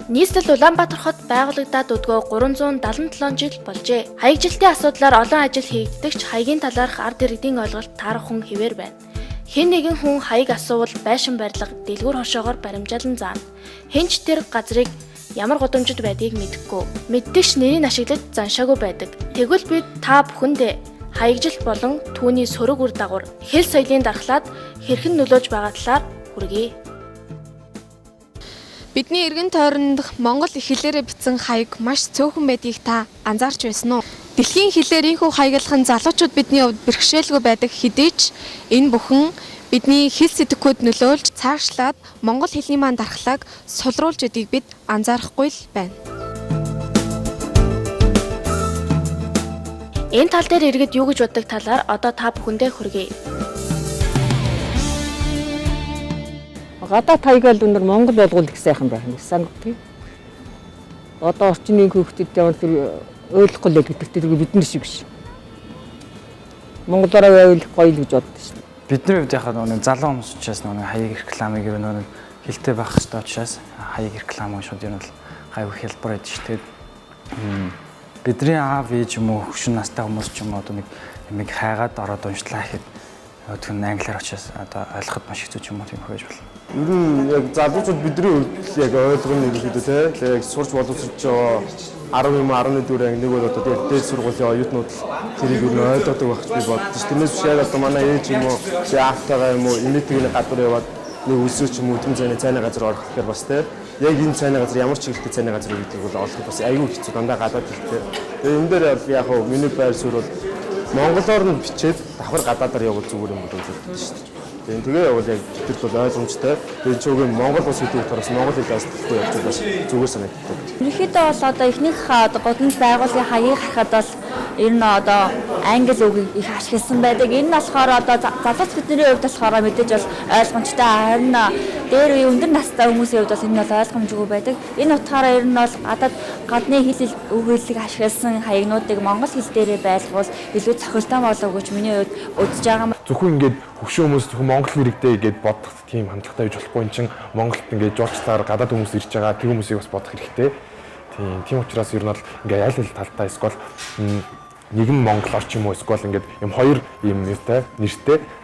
Нийслэл Улаанбаатар хот байгуулагдаад өдгөө 377 жил болжээ. Хаягжилтын асуудлаар олон ажил хийгддэг ч хаягийн талаарх ард иргэдийн ойлголт таарах хүн хэвээр байна. Хэн нэгэн хүн хаяг асуувал байшин барилга, дэлгүүр хошоогоор баримжаалан заана. Хэн ч тэр газрыг ямар гудамжид байдгийг мэдэхгүй. Мэддэгч нэрийг ашиглаж заншаагүй байдаг. Тэгвэл бид та бүхэндээ хаягжилт болон түүний сөрөг үр дагавар, хэл соёлын дархлаад хэрхэн нөлөөж байгаа талаар хүргэе. Бидний эргэн тойронд Монгол их хэлээрээ бичсэн хаяг маш цөөхөн байдгийг та анзаарч байсан уу? Дэлхийн хэлээр ийхүү хаяглах нь залуучууд бидний хувьд бэрхшээлгүй байдаг хэдий ч энэ бүхэн бидний хэл сэтгэхүйд нөлөөлж цаашлаад монгол хэлний маань дархлааг сулруулж идийг бид анзаарахгүй л байна. Энэ тал дээр иргэд юу гэж боддог талаар одоо та бүхэндээ хүргэе. Гадаад хаягаар өндөр Монгол болгоул их сайхан байх юм санагддаг. Одоо орчин үеийн хүүхдэд ямар тэр ойлгохгүй л гэдэг тэр бидний шиг биш. Монголоор ойлгохгүй л гэж боддог шин. Бидний хувьд яхаа нэг залуу хүмүүс учраас нэг хаяг рекламыг нэг хэлтэй байх хэрэгтэй учраас хаяг реклам шууд юм бол гайвах хэлбэр байдаг шүү дээ. Бидний аав ээж юм уу хөшин настай хүмүүс ч юм уу одоо нэг хайгаад ороод уншлаа гэхэд өдгөн англиар учраас одоо ойлгоход маш хэцүү ч юм уу тийм хөөж болно. Ер нь яг залуучууд бидний хувьд яг ойлгоно ерөнхийдөө те яг сурч боловсрч байгаа 10 юм 11 анги нэг бол одоо дээд сургуулийн оюутнууд тэрийг ер нь ойлгодог байх гэж би боддоо. Тэрнээс биш яг одоо манай ээж юм уу яахтайгаа юм уу имитгийн гадуур яваад нэг өсөөч юм уу өдгөн цайны газар орох гэхээр бас те яг энэ цайны газар ямар чиглэлтэй цайны газар гэдгийг бол олоход бас аюул хэцүү дандаа гадаад хэлтэй. Тэгээ энэ дээр яг хөө миний байр суурь бол монголоор нь бичээд давхар гадаадаар явуул зүгээр юм болов уу шүү дээ. Тэгээ явал яг тэрд бол ойлгомжтой. Тэгээ чөөгөө Монгол улс гэдэг утгаараас Монгол хэлээс төлөв явж байгаа зүгээр санагддаг. Ерөнхийдөө бол одоо эхнийх гудамж байгууллагын хаяг харахад бол ер нь одоо англи үгийг их ашигласан байдаг. Энэ нь болохоор одоо залууч бидний хувьд болохоор мэдээж бол ойлгомжтой. Харин дээр үе өндөр настай хүмүүсийн хувьд бол энэ бол ойлгомжгүй байдаг. Энэ утгаараа ер нь бол гадны хэл үгээлийг ашигласан хаягнуудыг монгол хэл дээрээ байлгуул илүү цохилтон болов гэж миний хувьд үзэж байгаа. Зөвхөн ингээд хөвшин хүмүүс зөвхөн монгол нэрэгтэй гээд бодох тийм хандлагатай байж болохгүй юм чин Монголд ингээд жуулчлаар гадаад хүмүүс ирж байгаа тэр хүмүүсийг бас бодох хэрэгтэй. Тийм учраас ер нь бол ингээд аль аль талтай эсвэл нэгэн монголоор ч юм уу эсвэл ингээд юм хоёр юм нэртэй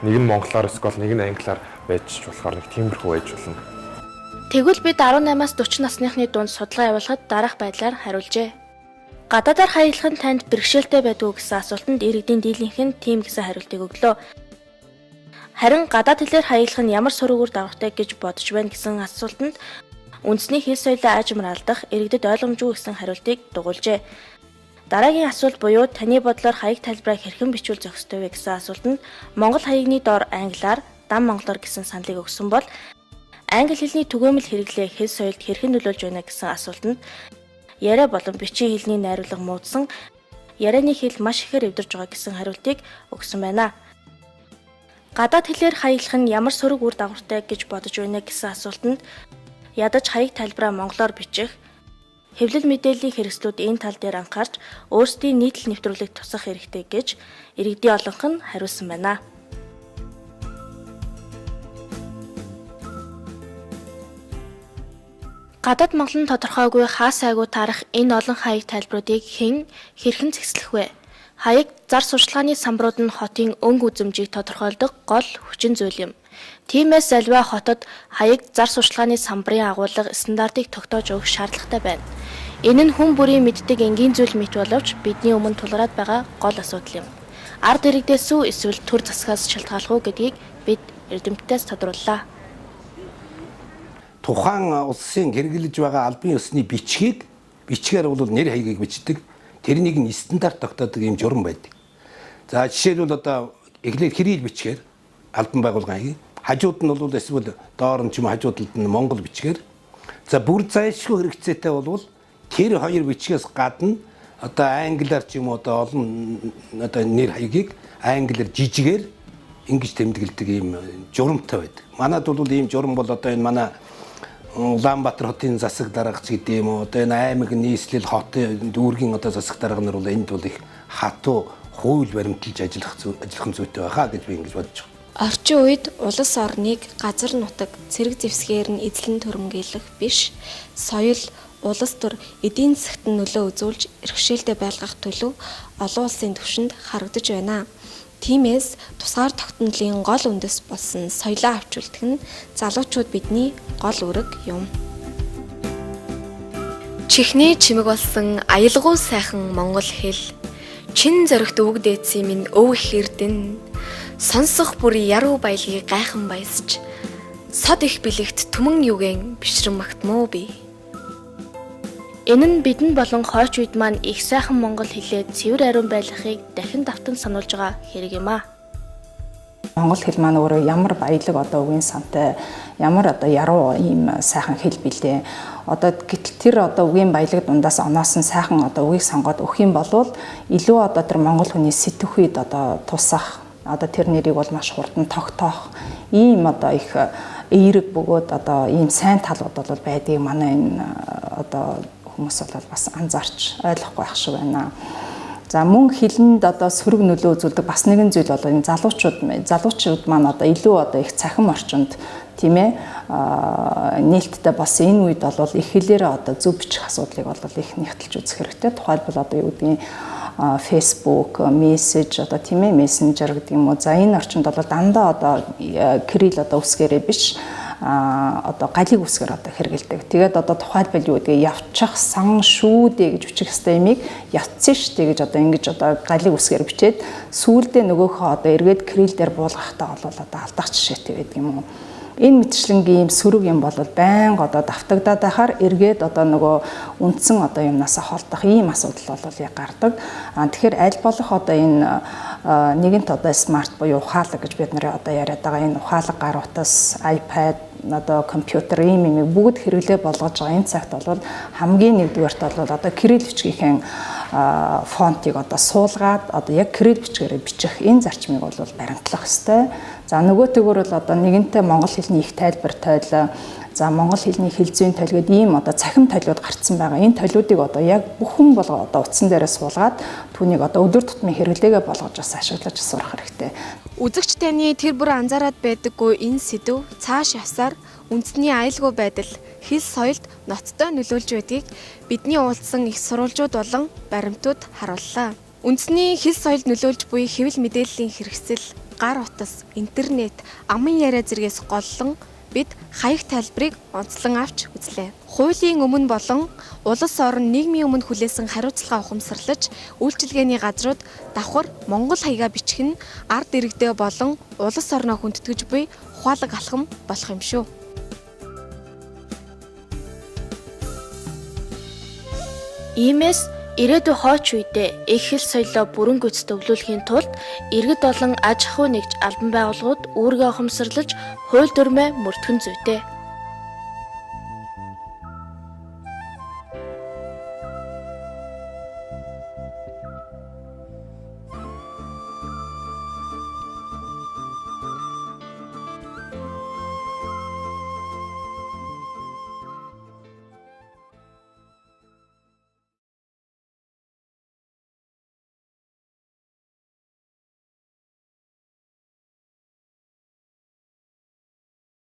нэг нь монголоор эсвэл нэг нь англиар байж болохоор нэг тиймэрхүү байж болно. Тэгвэл бид 18-аас 40 насныхны дунд судалгаа явуулахад дараах байдлаар хариулжээ. Гадаадаар хаяглах нь танд бэрхшээлтэй байдгүй гэсэн асуултанд иргэдийн дийлэнх нь тийм гэсэн хариултыг өглөө. Харин гадаад хэлээр хаяглах нь ямар сөрөг үр дагавартай гэж бодож байна гэсэн асуултанд үндэсний хэл соёлоо аажмаар алдах иргэдэд ойлгомжгүй гэсэн хариултыг дугуйлжээ. Дараагийн асуулт буюу таны бодлоор хаяг тайлбараа хэрхэн бичвэл зохистой вэ гэсэн асуултанд монгол хаягны доор англиар, дан монголоор гэсэн саналыг өгсөн бол англи хэлний түгээмэл хэрэглээ хэл соёлд хэрхэн нөлөөлж байна гэсэн асуултанд яриа болон бичгийн хэлний найруулга муудсан ярианы хэл маш ихээр эвдэрж байгаа гэсэн хариултыг өгсөн байна. Гадаад хэлээр хаяглах нь ямар сөрөг үр дагавартай гэж бодож байна гэсэн асуултанд ядаж хаяг тайлбараа монголоор бичих, хэвлэл мэдээллийн хэрэгслүүд энэ тал дээр анхаарч өөрсдийн нийтлэл нэвтрүүлэг тусах хэрэгтэй гэж иргэдийн олонх нь хариулсан байна. Гадаад Монгол нь тодорхойгүй хаа сайгүй таарах энэ олон хаяг тайлбаруудыг хэрхэн зэгслэх вэ? Хаяг зар сурчлагын самбарууд нь хотын өнгө үзэмжийг тодорхойлдог гол хүчин зүйл юм. Тиймээс аливаа хотод хаяг зар сурчлагын самбарын агуулга стандартыг тогтоож өгөх шаардлагатай байна. Энэ нь хүн бүрийн мэддэг энгийн зүйл мэт боловч бидний өмнө тулгараад байгаа гол асуудал юм. Ард иргэдээс үү эсвэл төр засгаас шалтгаалх уу гэдгийг бид эрдэмтдээс тодрууллаа. Тухайн улсын хэрэглэж байгаа албан ёсны бичгээр бол нэр хаягийг бичдэг. Тэрнийг нь стандарт тогтоодог юм журам байдаг. За жишээлбэл одоо эхлээд кирилл бичгээр албан байгууллагын хажууд нь бол эсвэл доор нь ч юм хажуудалд нь монгол бичгээр. За бүр зайлшгүй хэрэгцээтэй бол тэр хоёр бичгээс гадна одоо англиар ч юм уу одоо олон одоо нэр хаягийг англиар жижигээр ингэж тэмдэглэдэг юм журамтай байдаг. Манад бол ийм журам бол одоо энэ манай Улаанбаатар хотын засаг даргач гэдэг юм уу одоо энэ аймаг нийслэл хотын дүүргийн одоо засаг дарга нар бол энд бол их хатуу хууль баримталж ажиллах зүйтэй байхаа гэж би ингэж бодож байна. Орчин үед улс орныг газар нутаг цэрэг зэвсгээр нь эзлэн түрэмгийлэх биш, соёл улс төр эдийн засагт нөлөө үзүүлж иргэшээлтэй байлгах төлөв олон улсын түвшинд харагдаж байна. Тиймээс тусгаар тогтнолын гол үндэс болсон соёлоо авч үлдэх нь залуучууд бидний гол үүрэг юм. Чихний чимэг болсон аялгау сайхан монгол хэл. Чин зоригт үг дээдсийн минь өв их эрдэн. Сонсох бүр яруу баялгийг гайхан баясч. Сод их бэлэгт түмэн юугэн бишрэн магтмуу би. Энэ нь бидэнд болон хойч үед маань их сайхан монгол хэлээ цэвэр ариун байлгахыг дахин давтан сануулж байгаа хэрэг юм аа. Монгол хэл маань өөрөө ямар баялаг одоо үгийн сантай, ямар одоо яруу ийм сайхан хэл билээ. Одоо гэтэл тэр одоо үгийн баялаг дундаас оноосон сайхан одоо үгийг сонгоод өгөх юм бол илүү одоо тэр монгол хүний сэтгхүйд одоо тусах, одоо тэр нэрийг бол маш хурдан тогтоох ийм одоо их эерэг бөгөөд одоо ийм сайн талууд бол байдгийг манай энэ одоо хүмүүс бол бас анзаарч ойлгохгүй байх шиг байна. За мөн хилэнд одоо сөрөг нөлөө үзүүлдэг бас нэгэн зүйл бол энэ залуучууд маань одоо илүү одоо их цахим орчинд тийм ээ нээлттэй бас энэ үед бол их хэлээрээ одоо зөв бичих асуудлыг бол их нэгтэлж үзэх хэрэгтэй. Тухайлбал одоо юу гэдгийг Facebook, мессеж одоо тийм ээ мессенжер гэдэг юм уу. За энэ орчинд бол дандаа одоо кирилл одоо үсгээрээ биш одоо галиг үсгээр одоо хэрэгэлдэг. Тэгээд одоо тухайлбал юу гэдгийг явчих сан шүү дээ гэж бичих хэвээр юмыг явцсан шүү дээ гэж одоо ингэж одоо галиг үсгээр бичээд сүүлдээ нөгөөхөө одоо эргээд кирилл дээр буулгахтаа бол одоо алдах жишээтэй байдаг юм уу. Энэ мэтчлэнгийн сөрөг юм бол байнга одоо давтагдаад байхаар эргээд одоо нөгөө үндсэн одоо юмнаас холдох ийм асуудал бол яг гардаг. Тэгэхээр аль болох одоо энэ нэгэнт одоо смарт буюу ухаалаг гэж бид нэр одоо яриад байгаа энэ ухаалаг гар утас, iPad, одоо компьютер ийм юм бүгд хэрэглээ болгож байгаа энэ цагт бол хамгийн нэгдүгээрт бол одоо кирилл бичгийн фонтыг одоо суулгаад одоо яг кирилл бичгээрээ бичих энэ зарчмыг бол баримтлах ёстой. За нөгөөтэйгөр бол одоо нэгэнтээ монгол хэлний их тайлбар тойл, за монгол хэлний хэл зүйн тойл гэдэг ийм одоо цахим тойлууд гарцсан байгаа. Энэ тойлуудыг одоо яг бүхэн болго одоо утсан дээрээ суулгаад түүнийг одоо өдөр тутмын хэрэглээгээ болгож бас ашиглаж сурах хэрэгтэй. Үзэгч таны тэр бүр анзаараад байдаггүй энэ сэдв цааш явсаар үндэсний аюулгүй байдал, хэл соёлд ноцтой нөлөөлж байдгийг бидний уулзсан их сурвалжууд болон баримтууд харууллаа. Үндэсний хэл соёлд нөлөөлж буй хэвлэл мэдээллийн хэрэгсэл, гар утас, интернет, аман яриа зэргээс голлон бид хаяг тайлбарыг онцлон авч үзлээ. Хуулийн өмнө болон улс орон нийгмийн өмнө хүлээсэн хариуцлага ухамсарлаж үйлчилгээний газрууд давхар монгол хаягаа бичих нь ард иргэдээ болон улс орноо хүндэтгэж буй ухаалаг алхам болох юм шүү. Иймээс ирээдүйн хойч үедээ их хэл соёлоо бүрэн гүйцэд өвлүүлэхийн тулд иргэд болон аж ахуй нэгж албан байгууллагууд үүргээ ухамсарлаж хууль дүрмээ мөрдөхөн зүйтэй.